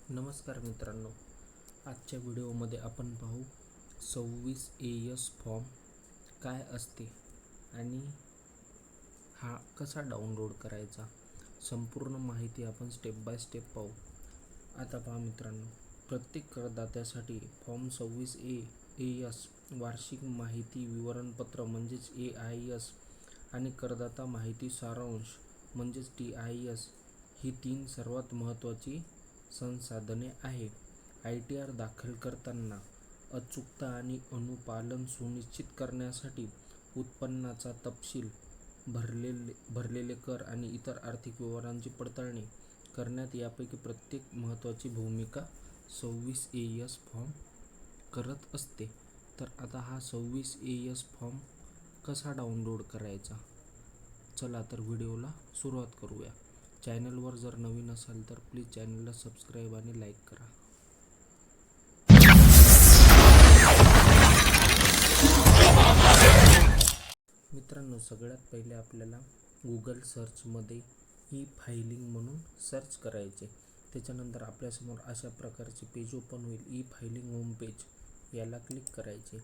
नमस्कार मित्रांनो, आजच्या व्हिडिओमध्ये आपण पाहू 26AS फॉर्म काय असते आणि हा कसा डाउनलोड करायचा. संपूर्ण माहिती आपण स्टेप बाय स्टेप पाहू. आता पहा मित्रांनो, प्रत्येक करदात्यासाठी फॉर्म 26AS वार्षिक माहिती विवरणपत्र म्हणजेच AIS आणि करदाता माहिती सारांश म्हणजेच TIS ही 3 सर्वात महत्त्वाची संसाधने आहे. ITR दाखल करताना अचूकता आणि अनुपालन सुनिश्चित करण्यासाठी उत्पन्नाचा तपशील, भरलेले कर आणि इतर आर्थिक व्यवहारांची पडताळणी करण्यात यापैकी प्रत्येक महत्त्वाची भूमिका 26AS फॉर्म करत असते. तर आता हा 26AS फॉर्म कसा डाउनलोड करायचा, चला तर व्हिडिओला सुरुवात करूया. चॅनलवर जर नवीन असाल तर प्लीज चॅनलला सबस्क्राईब आणि लाईक करा. मित्रांनो, सगळ्यात पहिले आपल्याला गुगल सर्चमध्ये ई फायलिंग म्हणून सर्च करायचे. त्याच्यानंतर आपल्यासमोर अशा प्रकारचे पेज ओपन होईल. ई फायलिंग होम पेज, याला क्लिक करायचे.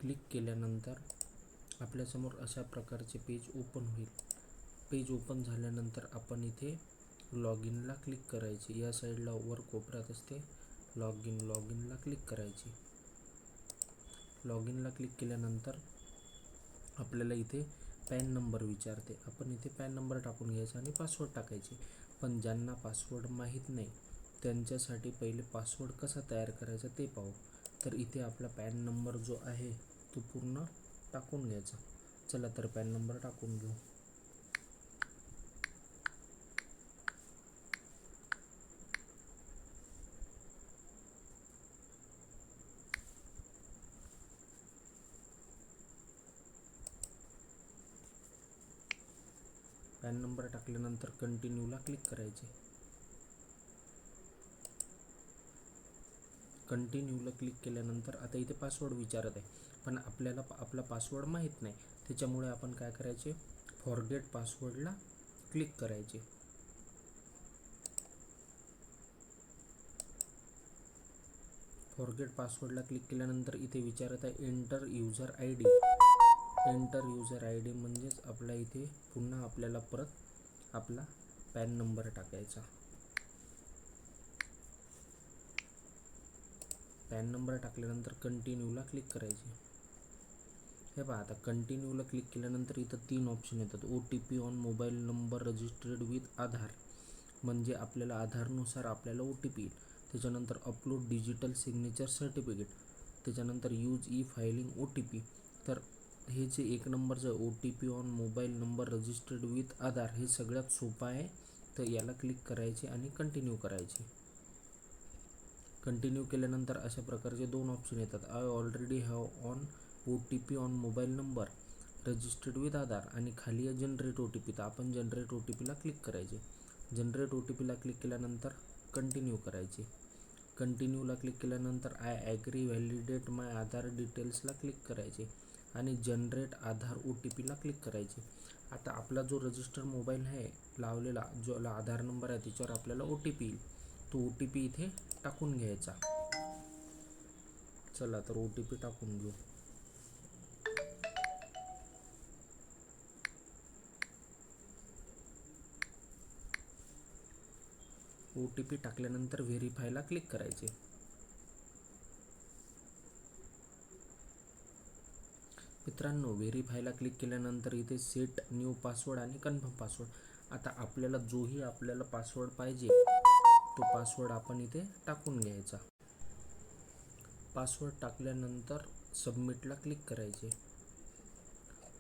क्लिक केल्यानंतर आपल्यासमोर अशा प्रकारचे पेज ओपन होईल. पेज ओपन झाल्यानंतर आपण इथे लॉग इनला क्लिक करायचे. या साईडला वर कोपऱ्यात असते लॉग इनला क्लिक करायचे. लॉग इनला क्लिक केल्यानंतर आपल्याला इथे पॅन नंबर विचारते. आपण इथे पॅन नंबर टाकून घ्यायचा आणि पासवर्ड टाकायचे. पण ज्यांना पासवर्ड माहीत नाही त्यांच्यासाठी पहिले पासवर्ड कसा तयार करायचा ते पाहू. तर इथे आपला पॅन नंबर जो आहे तो पूर्ण टाकून घ्यायचा. चला तर पॅन नंबर टाकून घेऊ. पॅन नंबर टाकल्यानंतर कंटिन्यूला क्लिक करायचे. कंटिन्यूला क्लिक केल्यानंतर आता इथे पासवर्ड विचारत आहे, पण आपल्याला आपला पासवर्ड माहीत नाही. त्याच्यामुळे आपण काय करायचे, फॉरगेट पासवर्डला क्लिक करायचे. फॉरगेट पासवर्डला क्लिक केल्यानंतर इथे विचारत आहे enter user I D. Enter user I D म्हणजेच आपला इथे पुन्हा आपल्याला परत आपला पॅन नंबर टाकायचा. पॅन नंबर टाकल्यानंतर कंटिन्यूला क्लिक करायचे. हे पहा, आता कंटिन्यूला क्लिक केल्यानंतर इथं 3 ऑप्शन येतात. OTP on mobile number registered with Aadhaar, म्हणजे आपल्याला आधारनुसार आपल्याला OTP येईल. त्याच्यानंतर अपलोड डिजिटल सिग्नेचर सर्टिफिकेट, त्याच्यानंतर यूज ई फायलिंग OTP. तर हे जे 1 नंबरचं OTP on mobile number registered with Aadhaar हे सगळ्यात सोपं आहे. तर याला क्लिक करायचे आणि कंटिन्यू करायचे. कंटिन्यू केल्यानंतर अशा प्रकारचे 2 ऑप्शन येतात. I already have on OTP on mobile number registered with Aadhaar आणि खाली आहे जनरेट OTP. तर आपण जनरेट OTPला क्लिक करायचे. जनरेट OTPला क्लिक केल्यानंतर कंटिन्यू करायचे. कंटिन्यूला क्लिक केल्यानंतर I agree validate my Aadhaar डिटेल्सला क्लिक करायचे आणि जनरेट आधार OTPला क्लिक करायचे. आता आपला जो रजिस्टर मोबाईल आहे लावलेला, जो आधार नंबर आहे त्याच्यावर आपल्याला OTP येईल. तो OTP इथे टाकून घ्यायचा. चला तर OTP टाकून घेऊ. OTP टाकल्यानंतर व्हेरीफायला क्लिक करायचे. मित्रांनो, व्हेरीफायला क्लिक केल्यानंतर इथे सेट न्यू पासवर्ड आणि कन्फर्म पासवर्ड. आता आपल्याला जोही आपल्याला पासवर्ड पाहिजे तो पासवर्ड आपण इथे टाकून घ्यायचा. पासवर्ड टाकल्यानंतर सबमिटला क्लिक करायचे.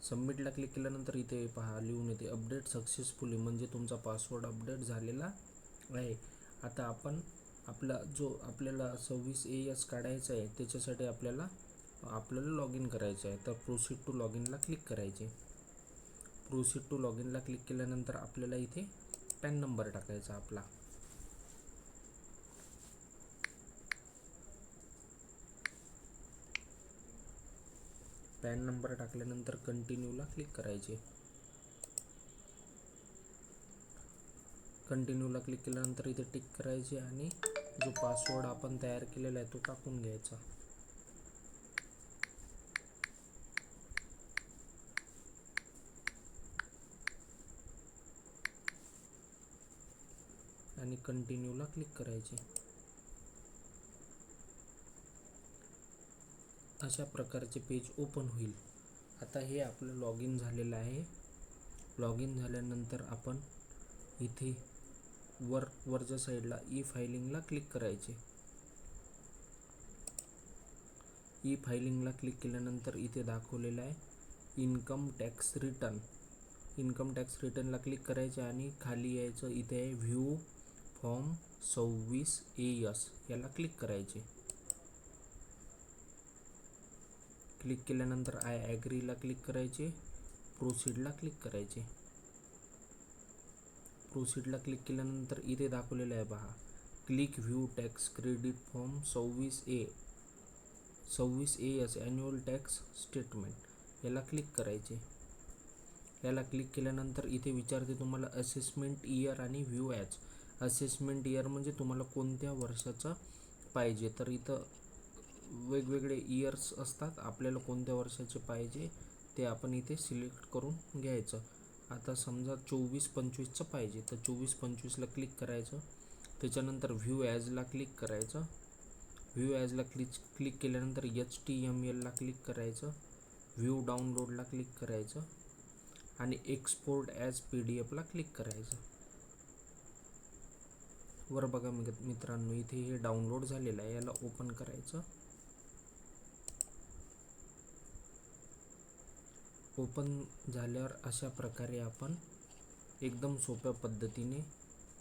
सबमिटला क्लिक केल्यानंतर इथे पहा लिहून येते अपडेट सक्सेसफुली, म्हणजे तुमचा पासवर्ड अपडेट झालेला आहे. आता आपण आपल्याला 26AS काढायचं आहे त्याच्यासाठी आपल्याला लॉग इन करायचं आहे. तर प्रोसीड टू लॉग इनला क्लिक करायचे. प्रोसीड टू लॉग इनला क्लिक केल्यानंतर आपल्याला इथे पॅन नंबर टाकायचा आपला. पॅन नंबर टाकल्यानंतर कंटिन्यूला क्लिक करायचे. कंटिन्यूला क्लिक केल्यानंतर इथे टिक करायचे आणि जो पासवर्ड आपण तयार केलेला आहे तो टाकून घ्यायचा. आणि कंटिन्यूला क्लिक करायचे. अशा प्रकारचे पेज ओपन होईल. आता हे आपलं लॉग इन झालेलं आहे. लॉग इन झाल्यानंतर आपण इथे वरच्या साईडला ई फायलिंगला क्लिक करायचे. ई फायलिंगला क्लिक केल्यानंतर इथे दाखवलेलं आहे income tax return. Income tax रिटर्नला क्लिक करायचे आणि खाली यायचं. इथे आहे व्ह्यू फॉर्म 26AS, याला क्लिक करायचे. क्लिक केल्यानंतर आय ॲग्रीला क्लिक करायचे. प्रोसीडला क्लिक करायचे. प्रोसीडला क्लिक केल्यानंतर इथे दाखवलेलं आहे पहा, click view tax credit form 26AS annual tax statement, याला क्लिक करायचे. याला क्लिक केल्यानंतर इथे विचारते तुम्हाला असेसमेंट इयर आणि व्ह्यू ॲज. असेसमेंट इयर म्हणजे तुम्हाला कोणत्या वर्षाचं पाहिजे, तर इथं वेगवेगळे इयर्स असतात. आपल्याला कोणत्या वर्षाचे पाहिजे ते आपण इथे सिलेक्ट करून घ्यायचं. आता समजा 24-25चं पाहिजे तर 24-25ला क्लिक करायचं. त्याच्यानंतर व्ह्यू ॲजला क्लिक करायचं. व्ह्यू ॲजला क्लिक केल्यानंतर HTMLला क्लिक करायचं. व्ह्यू डाउनलोडला क्लिक करायचं आणि एक्सपोर्ट ॲज PDF ला क्लिक करायचं. वर बघा मित्रांनो, इथे हे डाउनलोड झालेलं आहे. याला ओपन करायचं. ओपन झाल्यावर अशा प्रकारे आपण एकदम सोप्या पद्धतीने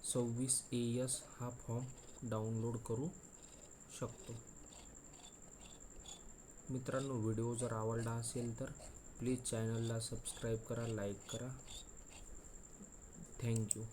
26AS हा फॉर्म डाउनलोड करू शकतो. मित्रांनो, व्हिडिओ जर आवडला असेल तर प्लीज चॅनलला सबस्क्राईब करा, लाईक करा. थँक्यू.